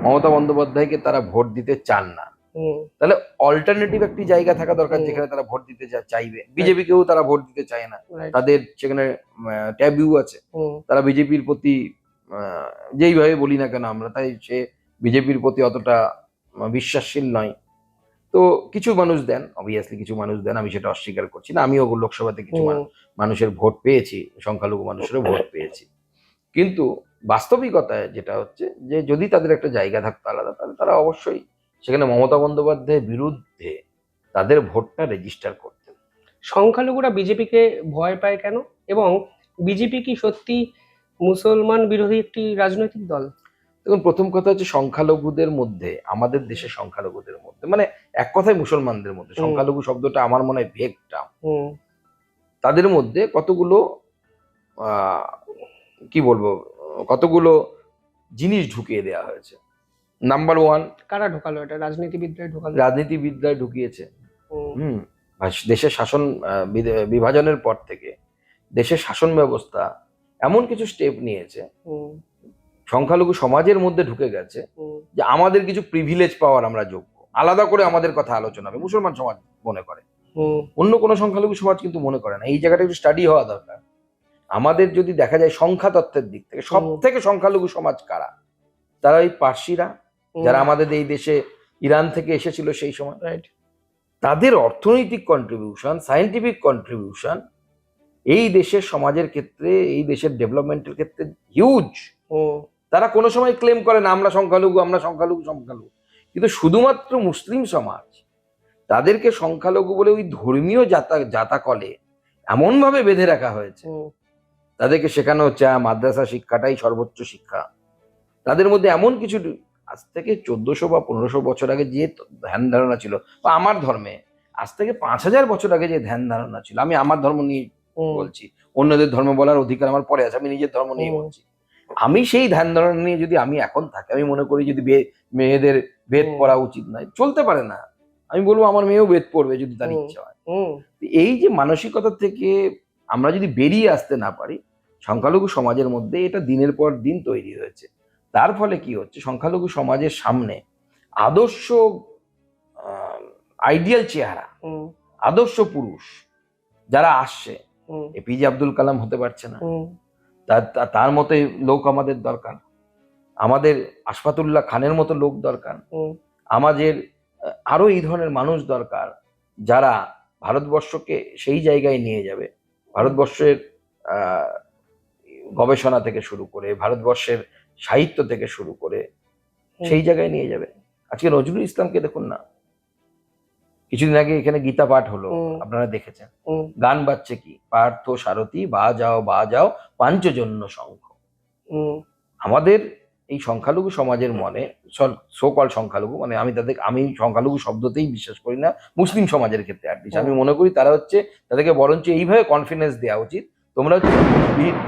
মমতা বন্দ্যোপাধ্যায়কে তারা ভোট দিতে চান না। তাহলে অল্টারনেটিভ একটি জায়গা থাকা দরকার যেখানে তারা ভোট দিতে চাইবে। বিজেপিকেও তারা ভোট দিতে চায় না, তাদের সেখানে ট্যাবু আছে। তারা বিজেপির প্রতি যেইভাবে বলি না কেন আমরা, তাই সে বিজেপির প্রতি অতটা বিশ্বাসশীল নয়। তো কিছু মানুষ দেন, অবভিয়াসলি কিছু মানুষ দেন, আমি সেটা অস্বীকার করছি না। আমিও লোকসভাতে কিছু মানুষের ভোট পেয়েছি, সংখ্যালঘু মানুষেরও ভোট পেয়েছি। কিন্তু বাস্তবিকতায় যেটা হচ্ছে যে যদি তাদের একটা জায়গা থাকতো আলাদা, তাহলে তারা অবশ্যই সেখানে মমতা বন্দ্যোপাধ্যায়ের বিরুদ্ধে তাদের ভোটটা রেজিস্টার করতেন। সংখ্যালঘুরা বিজেপিকে ভয় পায় কেন, এবং বিজেপি কি সত্যি মুসলমান বিরোধী একটি রাজনৈতিক দল? দেখুন, প্রথম কথা হচ্ছে সংখ্যালঘুদের মধ্যে, আমাদের দেশের সংখ্যালঘুদের মধ্যে, মানে এক কথায় মুসলমানদের মধ্যে, সংখ্যালঘু শব্দটা আমার মনে হয় ভেগ টার্ম। তাদের মধ্যে কতগুলো কি বলবো, কতগুলো জিনিস ঢুকিয়ে দেওয়া হয়েছে। নাম্বার ওয়ান, কারা ঢোকালো এটা? রাজনীতিবিদরা ঢুকিয়েছে। দেশের শাসন বিভাজনের পর থেকে দেশের শাসন ব্যবস্থা এমন কিছু স্টেপ নিয়েছে, সংখ্যালঘু সমাজের মধ্যে ঢুকে গেছে যে আমাদের কিছু প্রিভিলেজ পাওয়ার আমরা যোগ্য, আলাদা করে আমাদের কথা আলোচনা হবে। মুসলমান সমাজ মনে করে, অন্য কোনো সংখ্যালঘু সমাজ কিন্তু মনে করে না। এই জায়গাটা একটু স্টাডি হওয়া দরকার। আমাদের যদি দেখা যায় সংখ্যা তত্ত্বের দিক থেকে, সব থেকে সংখ্যালঘু সমাজ কারা? তারা ওই পার্সিরা, যারা আমাদের এই দেশে ইরান থেকে এসেছিল সেই সময়। তাদের অর্থনৈতিক কন্ট্রিবিউশন, সায়েন্টিফিক কন্ট্রিবিউশন এই দেশের সমাজের ক্ষেত্রে, এই দেশের ডেভেলপমেন্টের ক্ষেত্রে হিউজ। তারা কোনো সময় ক্লেম করে না আমরা সংখ্যালঘু, আমরা সংখ্যালঘু সংখ্যালঘু, কিন্তু শুধুমাত্র মুসলিম সমাজ তাদেরকে সংখ্যালঘু বলে ওই ধর্মীয় জাতাকলে এমন ভাবে বেঁধে রাখা হয়েছে। তাদেরকে শেখানো হচ্ছে মাদ্রাসা শিক্ষাটাই সর্বোচ্চ শিক্ষা। তাদের মধ্যে এমন কিছু আজ থেকে 1400 বা 1500 বছর আগে যে ধ্যান ধারণা ছিল, বা আমার ধর্মে আজ থেকে 5000 বছর আগে যে ধ্যান ধারণা ছিল, আমি আমার ধর্ম নিয়ে বলছি, অন্যদের ধর্ম বলার অধিকার আমার পরে আছে, আমি নিজের ধর্ম নিয়ে বলছি। আমি সেই ধ্যান ধারণা নিয়ে যদি আমি এখন থাকি, আমি মনে করি যদি মেয়েদের বেদ পড়া উচিত নয়, চলতে পারে না। আমি বলবো আমার মেয়েও বেদ পড়বে যদি তার ইচ্ছা হয়। এই যে মানসিকতা থেকে আমরা যদি বেরিয়ে আসতে না পারি, সংখ্যালঘু সমাজের মধ্যে এটা দিনের পর দিন তৈরি হয়েছে। তার ফলে কি হচ্ছে, সংখ্যালঘু সমাজের সামনে আদর্শ আইডিয়াল চেহারা, আদর্শ পুরুষ যারা আসছে, এপিজে আব্দুল কালাম হতে পারছে না, তার মতো লোক আমাদের দরকার, আমাদের আশফাকুল্লাহ খানের মতো লোক দরকার, আমাদের আরো এই ধরনের মানুষ দরকার যারা ভারতবর্ষকে সেই জায়গায় নিয়ে যাবে, ভারতবর্ষের গবেষণা থেকে শুরু করে, ভারতবর্ষের সাহিত্য থেকে শুরু করে সেই জায়গায় নিয়ে যাবে। আজকে নজরুল ইসলামকে দেখুন না, কিছুদিন আগে এখানে গীতা পাঠ হলো, আপনারা দেখেছেন, গান বাজছে কি, পার্থ সারথী বাজাও পাঞ্চজন্য শঙ্খ। আমাদের এই সংখ্যালঘু সমাজের মনে, সোকল সংখ্যালঘু, মানে আমি সংখ্যালঘু শব্দতেই বিশ্বাস করি না মুসলিম সমাজের ক্ষেত্রে। আমি মনে করি তারা হচ্ছে, তাদেরকে বরঞ্চ এইভাবে কনফিডেন্স দেওয়া উচিত, তোমরা হচ্ছে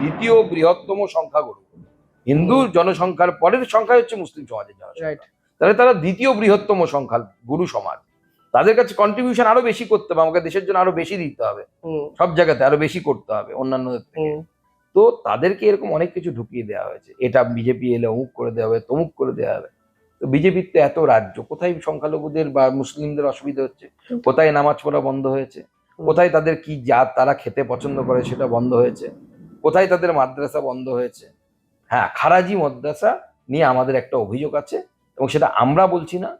দ্বিতীয় বৃহত্তম সংখ্যাগুরু, হিন্দু জনসংখ্যার পরের সংখ্যা হচ্ছে মুসলিম সমাজের জনসংখ্যা, তাহলে তারা দ্বিতীয় বৃহত্তম সংখ্যা গুরু সমাজ। তাদের কাছে কন্ট্রিবিউশন আরো বেশি করতে হবে, আমাকে দেশের জন্য আরো বেশি দিতে হবে, সব জায়গাতে আরো বেশি করতে হবে অন্যান্যদের থেকে। তো তাদেরকে এরকম অনেক কিছু ঢুকিয়ে দেওয়া হয়েছে, এটা বিজেপি এলে অমুক করে দেওয়া হবে, তমুক করে দেওয়া হবে। তো বিজেপির তো এত রাজ্য, কোথায় সংখ্যালঘুদের বা মুসলিমদের অসুবিধা হচ্ছে, কোথায় নামাজ পড়া বন্ধ হয়েছে, কোথায় তাদের কি জাত তারা খেতে পছন্দ করে সেটা বন্ধ হয়েছে, কোথায় তাদের মাদ্রাসা বন্ধ হয়েছে। হ্যাঁ, খারাজি মাদ্রাসা নিয়ে আমাদের একটা অভিযোগ আছে, এবং সেটা আমরা বলছি না,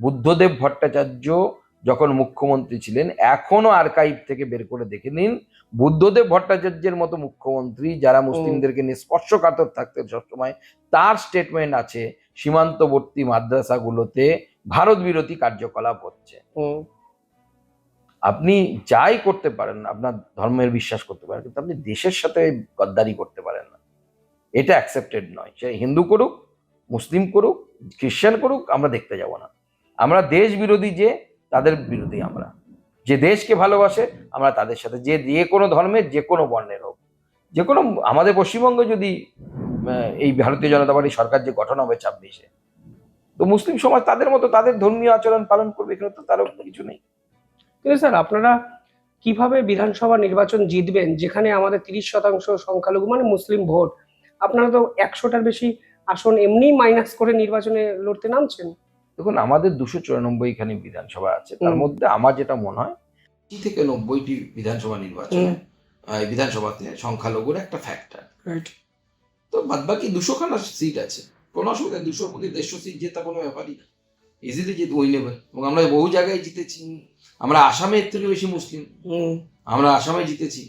বুদ্ধদেব ভট্টাচার্য যখন মুখ্যমন্ত্রী ছিলেন, এখনো আর্কাইভ থেকে বের করে দেখে নিন, বুদ্ধদেব ভট্টাচার্যের মতো মুখ্যমন্ত্রী যারা মুসলিমদেরকে নিয়ে স্পর্শকাতর থাকতেন সবসময়, তার স্টেটমেন্ট আছে সীমান্তবর্তী মাদ্রাসাগুলোতে ভারত বিরোধী কার্যকলাপ হচ্ছে। আপনি যাই করতে পারেন, আপনার ধর্মের বিশ্বাস করতে পারেন, কিন্তু আপনি দেশের সাথে গদ্দারি করতে পারেন না, এটা অ্যাকসেপ্টেড নয়। সে হিন্দু করুক, মুসলিম করুক, খ্রিস্টান করুক, আমরা দেখতে যাব না। আমরা দেশ বিরোধী, যে তাদের বিরোধী, আমরা যে দেশকে ভালোবাসে আমরা তাদের সাথে, যে কোনো ধর্মের যে কোনো বর্ণের হোক, যে কোনো, আমাদের পশ্চিমবঙ্গে যদি এই ভারতীয় জনতা পার্টি সরকার যে গঠন হবে 26-এ, তো মুসলিম সমাজ তাদের মতো তাদের ধর্মীয় আচরণ পালন করবে, এখানে তো তারও কিছু নেই। কিন্তু স্যার, আপনারা কিভাবে বিধানসভা নির্বাচন জিতবেন যেখানে আমাদের 30% সংখ্যালঘু মানে মুসলিম ভোট? আপনারা তো 100টার বেশি আসন এমনি মাইনাস করে নির্বাচনে লড়তে নামছেন। দেখুন, আমাদের 294 এখানে বিধানসভা আছে, তার মধ্যে আমার যেটা মনে হয় 80 থেকে 90টি বিধানসভা নির্বাচনে বিধানসভাতে সংখ্যালঘুর একটা ফ্যাক্টর। তো বাদবাকি 200খানা সিট আছে, কোনো অসুবিধা, 200 মধ্যে 150 সিট জেতা কোনো ব্যাপারই না, ইজিলি জিত উইনেবল। এবং আমরা বহু জায়গায় জিতেছি, আমরা আসামে এর থেকে বেশি মুসলিম, আমরা আসামে জিতেছি,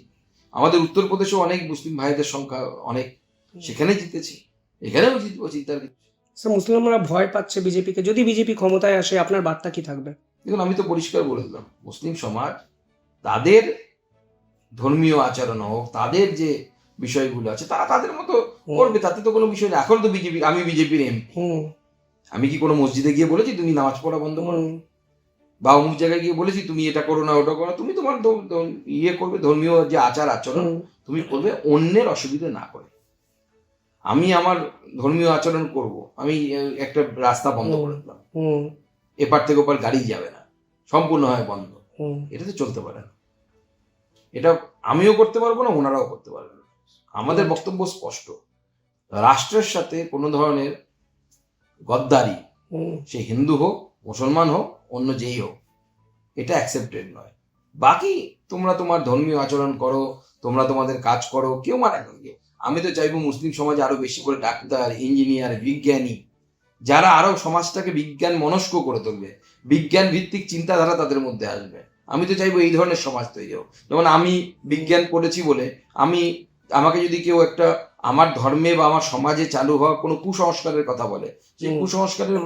আমাদের উত্তরপ্রদেশেও অনেক মুসলিম ভাইদের সংখ্যা অনেক, সেখানে জিতেছি, এখানেও জিতবো, চিন্তার কিছু। মুসলিমরা ভয় পাচ্ছে বিজেপিকে, যদি বিজেপি ক্ষমতায় আসে আপনার বার্তা কি থাকবে? দেখুন, আমি তো পরিষ্কার বলে দিলাম, মুসলিম সমাজ তাদের ধর্মীয় আচরণ হোক, তাদের যে বিষয়গুলো আছে তারা তাদের মতো করবে, তাতে তো কোনো বিষয় নেই। এখন তো বিজেপি, আমি বিজেপির এমপি, আমি কি কোনো মসজিদে গিয়ে বলেছি তুমি নামাজ পড়া বন্ধ করো, বা অমুক জায়গায় গিয়ে বলেছি তুমি এটা করো না ওটা করো? তুমি তোমার ইয়ে করবে, ধর্মীয় যে আচার আচরণ তুমি করবে, অন্যের অসুবিধা না করে। আমি আমার ধর্মীয় আচরণ করব, আমি একটা রাস্তা বন্ধ করে দিলাম, এপার থেকে ওপার গাড়ি যাবে না, সম্পূর্ণ হয় বন্ধ, এটা তো চলতে পারে না। এটা আমিও করতে পারবো না, ওনারাও করতে পারবে না। আমাদের বক্তব্য স্পষ্ট, রাষ্ট্রের সাথে কোনো ধরনের গদ্দারি, সে হিন্দু হোক, মুসলমান হোক, অন্য যেই হোক, এটা অ্যাকসেপ্টেড নয়। বাকি তোমরা তোমার ধর্মীয় আচরণ করো, তোমরা তোমাদের কাজ করো, কেউ মানে না। আমি তো চাইবো মুসলিম সমাজে আরো বেশি করে ডাক্তার, ইঞ্জিনিয়ার, বিজ্ঞানী, যারা আরো সমাজটাকে বিজ্ঞান মনস্ক করে তুলবে, বিজ্ঞান ভিত্তিক চিন্তাধারা তাদের মধ্যে আসবে। আমি তো চাইবো এই ধরনের সমাজ তৈরি হোক। যেমন আমি বিজ্ঞান পড়েছি বলে আমাকে যদি কেউ একটা আমার ধর্মে বা আমার সমাজে চালু হওয়া কোনো কুসংস্কারের কথা বলে, সেই কুসংস্কারের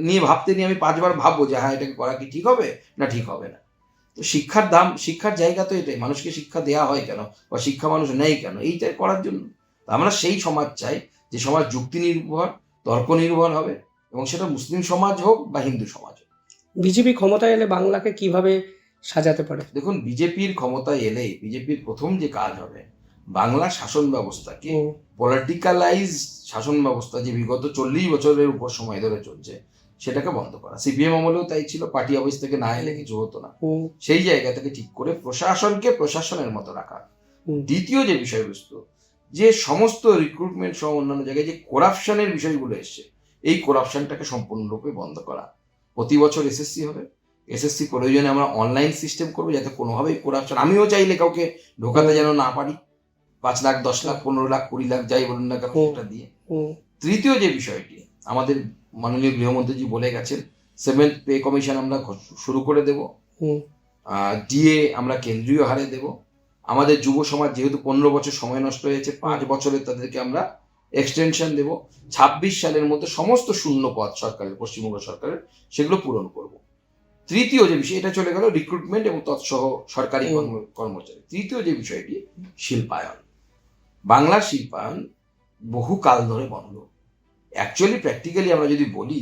নিয়ে আমি 5 বার ভাববো যে হ্যাঁ এটাকে করা কি ঠিক হবে না ঠিক হবে না। তো শিক্ষার জায়গা তো এটাই, মানুষকে শিক্ষা দেওয়া হয় কেন বা শিক্ষা মানুষ নেয় কেন, এইটাই করার জন্য। আমরা সেই সমাজ চাই যে সমাজ যুক্তি নির্ভর, তর্ক নির্ভর হবে, এবং সেটা মুসলিম সমাজ হোক বা হিন্দু সমাজ হোক। বিজেপি ক্ষমতায় এলে বাংলাকে কিভাবে সাজাতে পারে? দেখুন, বিজেপির ক্ষমতায় এলে বিজেপির প্রথম যে কাজ হবে, বাংলা শাসন ব্যবস্থাকে পলিটিক্যালাইজ শাসন ব্যবস্থা যে বিগত 40 বছরের উপর সময় ধরে চলছে সেটাকে বন্ধ করা। সিপিএম আমলেও তাই ছিল, পার্টি অফিস থেকে না এলে কিছু হতো না। সেই জায়গা থেকে ঠিক করে প্রশাসনকে প্রশাসনের মতো রাখা। দ্বিতীয় যে বিষয়বস্তু, যে সমস্ত রিক্রুটমেন্ট সহ অন্যান্য জায়গায় যে করাপশনের বিষয়গুলো এসছে, এই করাপশনটাকে সম্পূর্ণরূপে বন্ধ করা। প্রতি বছর এসএসসি হবে, এসএসসি প্রয়োজনে আমরা অনলাইন সিস্টেম করবো যাতে কোনোভাবেই করাপশন, আমিও চাইলে কাউকে ঢোকাতে যেন না পারি, 5 লাখ 10 লাখ 15 লাখ 20 লাখ যাই বলুন না কেন সেটা দিয়ে। তৃতীয় যে বিষয়টি, আমাদের মাননীয় গৃহমন্ত্রীজি বলে গেছেন 7th পে কমিশন আমরা শুরু করে দেব, ডিএ আমরা কেন্দ্রীয় হারে দেব। আমাদের যুব সমাজ যেহেতু 15 বছর সময় নষ্ট হয়েছে, 5 বছরে তাদেরকে আমরা এক্সটেনশন দেব। 26 সালের মধ্যে সমস্ত শূন্য পদ সরকারের, পশ্চিমবঙ্গ সরকারের, সেগুলো পূরণ করব। তৃতীয় যে বিষয়, এটা চলে গেল রিক্রুটমেন্ট এবং তৎসহ সরকারি কর্মচারী। তৃতীয় যে বিষয়টি, শিল্পায়ন। বাংলার শিল্পায়ন বহু কাল ধরে বন্ধ। অ্যাকচুয়ালি প্র্যাকটিক্যালি আমরা যদি বলি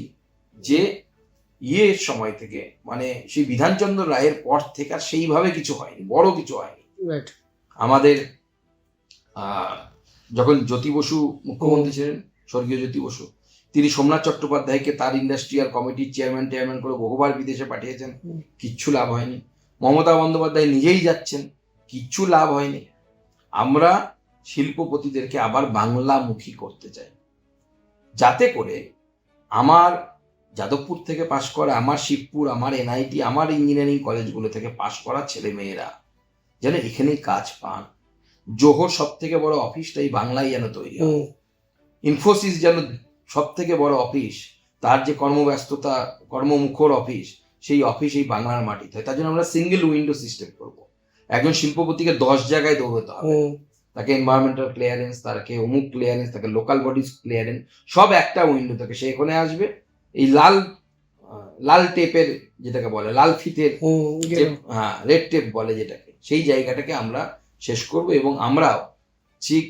যে সময় থেকে, মানে সেই বিধানচন্দ্র রায়ের পর থেকে আর সেইভাবে কিছু হয়নি, বড় কিছু হয়নি। আমাদের যখন জ্যোতি বসু মুখ্যমন্ত্রী ছিলেন, স্বর্গীয় জ্যোতি বসু, তিনি সোমনাথ চট্টোপাধ্যায়কে তার ইন্ডাস্ট্রিয়াল কমিটির চেয়ারম্যান করে বহুবার বিদেশে পাঠিয়েছেন, কিচ্ছু লাভ হয়নি। মমতা বন্দ্যোপাধ্যায় নিজেই যাচ্ছেন, কিচ্ছু লাভ হয়নি। আমরা শিল্পপতিদেরকে আবার বাংলামুখী করতে চাই, যাতে করে আমার যাদবপুর থেকে পাশ করা, আমার শিবপুর, আমার এনআইটি, আমার ইঞ্জিনিয়ারিং কলেজগুলো থেকে পাশ করা ছেলে মেয়েরা যেন এখানেই কাজ পান। জোহর সব থেকে বড় অফিসটাই বাংলায় যেন তৈরি হয়। ইনফোসিস যেন সব থেকে বড় অফিস, তার যে কর্মব্যস্ততা, কর্মমুখর অফিস, সেই অফিস এই বাংলার মাটিতে হয়। তার জন্য আমরা সিঙ্গেল উইন্ডো সিস্টেম করব। একজন শিল্পপতিকে 10 জায়গায় দৌড়তে হবে, তাকে এনভায়রনমেন্টাল ক্লিয়ারেন্স, তাকে অমুক ক্লিয়ারেন্স, তাকে লোকাল বডিজ ক্লিয়ারেন্স, সব একটা উইন্ডো থেকে সে এখানে আসবে। এই লাল টেপের যেটাকে বলে, লাল ফিতের, হ্যাঁ রেড টেপ বলে যেটাকে, সেই জায়গাটাকে আমরা শেষ করব। এবং আমরাও ঠিক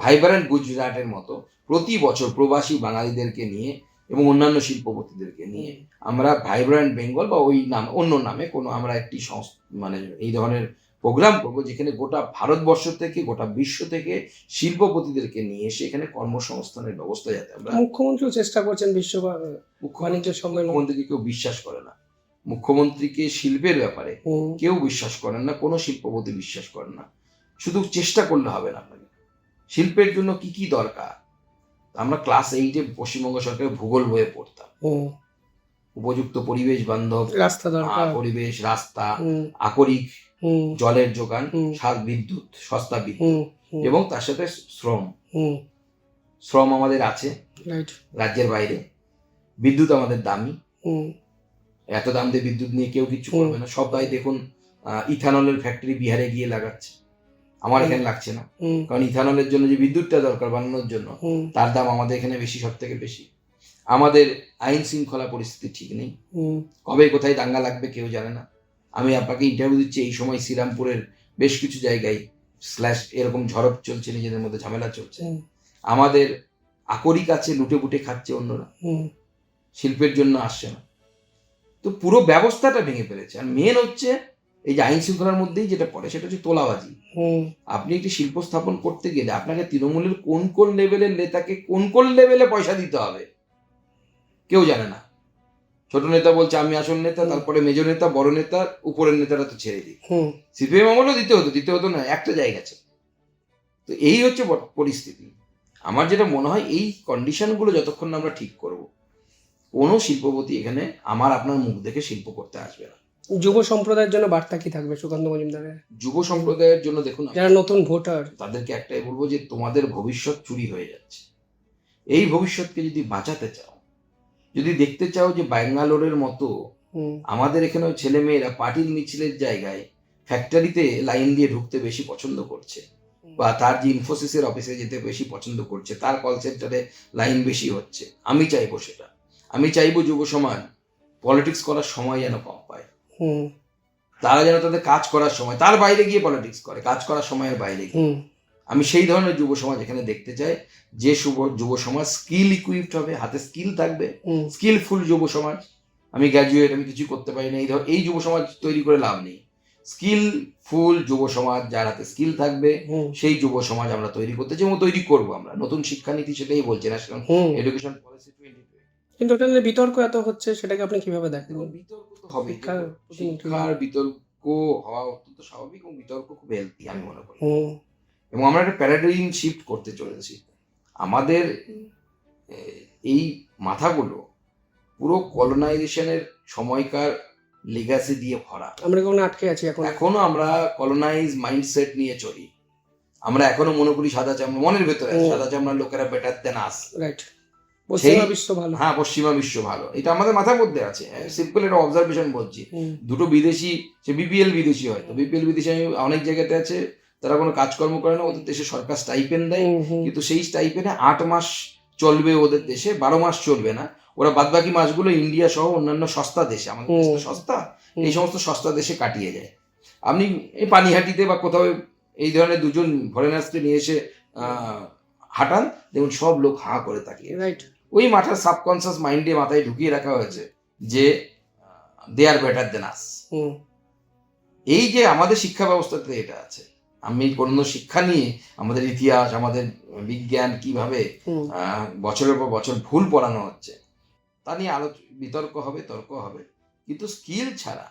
ভাইব্রেন্ট গুজরাটের মতো প্রতি বছর প্রবাসী বাঙালিদেরকে নিয়ে এবং অন্যান্য শিল্পপতিদেরকে নিয়ে আমরা ভাইব্রেন্ট বেঙ্গল বা ওই নাম অন্য নামে কোনো আমরা একটি মানে এই ধরনের প্রোগ্রাম করবো, যেখানে গোটা ভারতবর্ষ থেকে, গোটা বিশ্ব থেকে শিল্পপতিদেরকে নিয়ে এসে এখানে কর্মসংস্থানের ব্যবস্থা যাতে আমরা। মুখ্যমন্ত্রীও চেষ্টা করছেন বিশ্ব বাণিজ্য সম্মেলন। মুখ্যমন্ত্রীকে কেউ বিশ্বাস করে না, মুখ্যমন্ত্রীকে শিল্পের ব্যাপারে কেউ বিশ্বাস করেন না, কোনো শিল্পপতি বিশ্বাস করেন না। শুধু চেষ্টা করলে হবে না, আপনাকে শিল্পের জন্য কি কি দরকার আমরা ক্লাস 8-এ পশ্চিমবঙ্গ সরকারের ভূগোল বইয়ে পড়তাম। উপযুক্ত পরিবেশ বান্ধব রাস্তা দরকার, পরিবেশ, রাস্তা, আকরিক জলের যোগান, বিদ্যুৎ, সস্তা বিদ্যুৎ, এবং তার সাথে শ্রম আমাদের আছে রাজ্যের বাইরে। বিদ্যুৎ আমাদের দামি, এত দাম দিয়ে বিদ্যুৎ নিয়ে কেউ কিছু করবে না। সবাই দেখুন ইথানলের ফ্যাক্টরি বিহারে গিয়ে লাগাচ্ছে, আমার এখানে লাগছে না, কারণ ইথানলের জন্য যে বিদ্যুৎটা দরকার বানানোর জন্য, তার দাম আমাদের এখানে বেশি, সব থেকে বেশি। আমাদের আইন শৃঙ্খলা পরিস্থিতি ঠিক নেই, কবে কোথায় দাঙ্গা লাগবে কেউ জানে না। আমি আপনাকে ইন্টারভিউ দিচ্ছি, এই সময় শ্রীরামপুরের বেশ কিছু জায়গায় এরকম ঝড়প চলছে, নিজেদের মধ্যে ঝামেলা চলছে। আমাদের আকরিক আছে, লুটে পুটে খাচ্ছে অন্যরা, শিল্পের জন্য আসছে না। তো পুরো ব্যবস্থাটা ভেঙে ফেলেছে। আর মেন হচ্ছে এই যে আইন শৃঙ্খলার মধ্যেই যেটা পড়ে সেটা হচ্ছে তোলাবাজি। আপনি একটি শিল্প স্থাপন করতে গেলে আপনাকে তৃণমূলের কোন কোন লেভেলের নেতাকে কোন কোন লেভেলে পয়সা দিতে হবে কেউ জানে না। ছোট নেতা বলছে আমি আসল নেতা, তারপরে মেজ নেতা, বড় নেতা, উপরের নেতারা তো ছেড়ে দিই। সিপিএম আমলেও দিতে হতো না, একটা জায়গা আছে। তো এই হচ্ছে পরিস্থিতি। আমার যেটা মনে হয় এই কন্ডিশনগুলো যতক্ষণ না আমরা ঠিক করব, কোনো শিল্পপতি এখানে আমার আপনার মুখ দেখে শিল্প করতে আসবে না। যুব সম্প্রদায়ের জন্য বার্তা কি থাকবে সুকান্ত মজুমদারের? যুব সম্প্রদায়ের জন্য দেখুন, যারা নতুন ভোটার, তাদেরকে একটাই বলবো যে তোমাদের ভবিষ্যৎ চুরি হয়ে যাচ্ছে। এই ভবিষ্যৎকে যদি বাঁচাতে চাও, যদি দেখতে চাও যে ব্যাঙ্গালোরের মতো হুম আমাদের এখানেও ছেলে মেয়েরা পার্টির মিছিলের জায়গায় ফ্যাক্টরিতে লাইন দিয়ে ঢুকতে বেশি পছন্দ করছে, বা তার যে ইনফোসিসের অফিসে যেতে বেশি পছন্দ করছে, তার কল সেন্টারে লাইন বেশি হচ্ছে। আমি চাইবো সেটা। আমি চাইবো যুব সমাজ পলিটিক্স করার সময় যেন কম পায়, হুম তারা যেন তাদের কাজ করার সময়, তার বাইরে গিয়ে পলিটিক্স করে, কাজ করার সময়ের বাইরে গিয়ে। হুম আমি সেই ধরনের যুব সমাজ এখানে দেখতে চাই, যে যুব সমাজ স্কিল ইকুইপড হবে, হাতে স্কিল থাকবে, হুম স্কিলফুল যুব সমাজ। আমি গ্র্যাজুয়েট, আমি কিছু করতে পারি না, এই যুব সমাজ তৈরি করে লাভ নেই। স্কিলফুল যুব সমাজ, যার হাতে স্কিল থাকবে, হুম সেই যুব সমাজ আমরা তৈরি করতে চাই এবং তৈরি করবো আমরা। নতুন শিক্ষানীতি সেটাই বলছে, ন্যাশনাল হুম এডুকেশন পলিসি 2020। কিন্তু ওটা নিয়ে বিতর্ক এত হচ্ছে, সেটাকে আপনি কিভাবে দেখেন? বিতর্ক তো হবে, শিক্ষার শিক্ষার বিতর্ক হওয়া অত্যন্ত স্বাভাবিক এবং বিতর্ক খুব হেলদি আমি মনে করি। হুম এবং আমরা একটা প্যারাডাইম শিফট করতে চলেছি। আমাদের এই মাথাগুলো পুরো কলোনাইজেশনের সময়কার লেগাসি দিয়ে ভরা। আমরা কেমন আটকে আছি এখন? এখনো আমরা কলোনাইজ মাইন্ডসেট নিয়ে চলি। আমরা এখনো মনে করি সাদা চামড়া, মনের ভেতরে আছে সাদা চামড়ার লোকেরা বেটার দেন আস। রাইট, পশ্চিমা বিশ্ব ভালো। হ্যাঁ, পশ্চিমা বিশ্ব ভালো, এটা আমাদের মাথার মধ্যে আছে। সিম্পল একটা অবজারভেশন বলছি। দুটো বিদেশি, সে বিপিএল বিদেশি হয়তো, বিপিএল বিদেশি অনেক জায়গাতে আছে, তারা কোনো কাজকর্ম করে না, ওদের দেশে সরকার স্টাইপেন্ড দেয়, কিন্তু সেই স্টাইপেন্ডে 8 মাস চলবে ওদের দেশে, 12 মাস চলবে না। ওরা বাদবাকি মাসগুলো ইন্ডিয়া সহ অন্যান্য সস্তা দেশে, আমাদের দেশ তো সস্তা, এই সমস্ত সস্তা দেশে কাটিয়ে যায়। আপনি এই পানিহাটিতে বা কোথাও এই ধরনের দুজন ফরেনার্সকে নিয়ে এসে হাঁটান, দেখুন সব লোক হাঁ করে তাকিয়ে। রাইট, ওই মাথার সাবকনসিয়াস মাইন্ডে মাথায় ঢুকিয়ে রাখা হয়েছে যে দে আর বেটার দেন আস। এই যে আমাদের শিক্ষা ব্যবস্থাতে এটা আছে। আমি কোনো শিক্ষা নিয়ে আমাদের ইতিহাস, আমাদের বিজ্ঞান কিভাবে বছরের পর বছর ভুল পড়ানো হচ্ছে তা নিয়ে বিতর্ক হবে, তর্ক হবে, কিন্তু স্কিল ছাড়া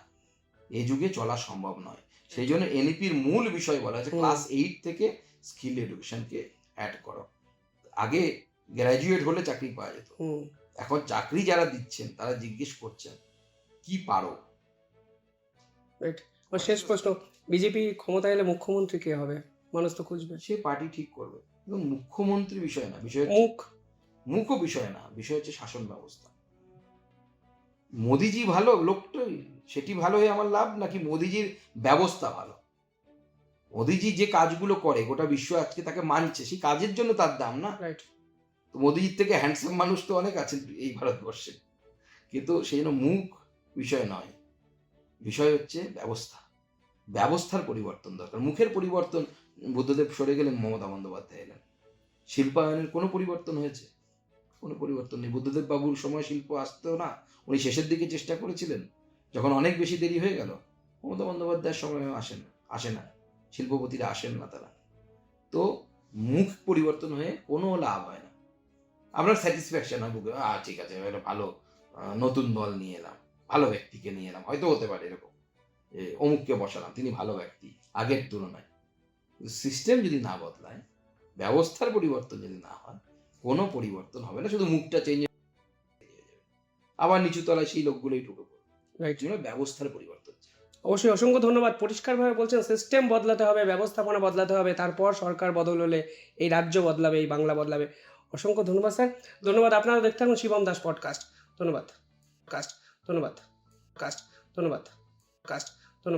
এই যুগে চলা সম্ভব নয়। সেই জন্য এনইপির মূল বিষয় বলা আছে ক্লাস 8 থেকে স্কিল এডুকেশনকে অ্যাড করো। আগে গ্র্যাজুয়েট হলে চাকরি পাওয়া যেত, এখন চাকরি যারা দিচ্ছেন তারা জিজ্ঞেস করছেন কি পারো। শেষ প্রশ্ন, বিজেপি ক্ষমতা এলে মুখ্যমন্ত্রী কে হবে? মানুষ তো খুঁজবে, সে পার্টি ঠিক করবে। এবং মুখ্যমন্ত্রী বিষয় না, বিষয় মুখও বিষয় না, বিষয় হচ্ছে শাসন ব্যবস্থা। মোদিজি ভালো লোকটাই, সেটি ভালো হয়ে আমার লাভ, নাকি মোদিজির ব্যবস্থা ভালো? মোদিজি যে কাজগুলো করে গোটা বিশ্ব আজকে তাকে মানছে, সেই কাজের জন্য তার দাম না। তো মোদিজির থেকে হ্যান্ডসাম মানুষ তো অনেক আছেন এই ভারতবর্ষে, কিন্তু সেই জন্য মুখ বিষয় নয়, বিষয় হচ্ছে ব্যবস্থা। ব্যবস্থার পরিবর্তন দরকার, মুখের পরিবর্তন। বুদ্ধদেব সরে গেলেন, মমতা বন্দ্যোপাধ্যায় এলেন। শিল্পায়নের কোনো পরিবর্তন হয়েছে? কোনো পরিবর্তন নেই। বুদ্ধদেব বাবুর সময় শিল্প আসতেও না, উনি শেষের দিকে চেষ্টা করেছিলেন, যখন অনেক বেশি দেরি হয়ে গেল। মমতা বন্দ্যোপাধ্যায়ের সময় আসে না, শিল্পপতিরা আসেন না তারা। তো মুখ পরিবর্তন হয়ে কোনো লাভ হয় না। আপনার স্যাটিসফ্যাকশন হয় বুকে, ঠিক আছে একটা ভালো নতুন দল নিয়ে এলাম, ভালো ব্যক্তিকে নিয়ে এলাম, হয়তো হতে পারে এরকম অমুককে বসালাম, তিনি ভালো ব্যক্তি আগের তুলনায়। সিস্টেম যদি না বদলায়, ব্যবস্থার পরিবর্তন যদি না হয়, কোনো পরিবর্তন হবে না, শুধু মুখটা চেঞ্জ হয়ে যাবে, আবার নিচু তলায় সেই লোকগুলোই ঢুকে পড়বে। ব্যবস্থার পরিবর্তন। অবশ্যই, অসংখ্য ধন্যবাদ। পরিষ্কারভাবে বলছেন সিস্টেম বদলাতে হবে, ব্যবস্থাপনা বদলাতে হবে, তারপর সরকার বদল হলে এই রাজ্য বদলাবে, এই বাংলা বদলাবে। অসংখ্য ধন্যবাদ স্যার। ধন্যবাদ। আপনারা দেখতে থাকুন শিবম দাস পডকাস্ট। ধন্যবাদ। ধন্যবাদ।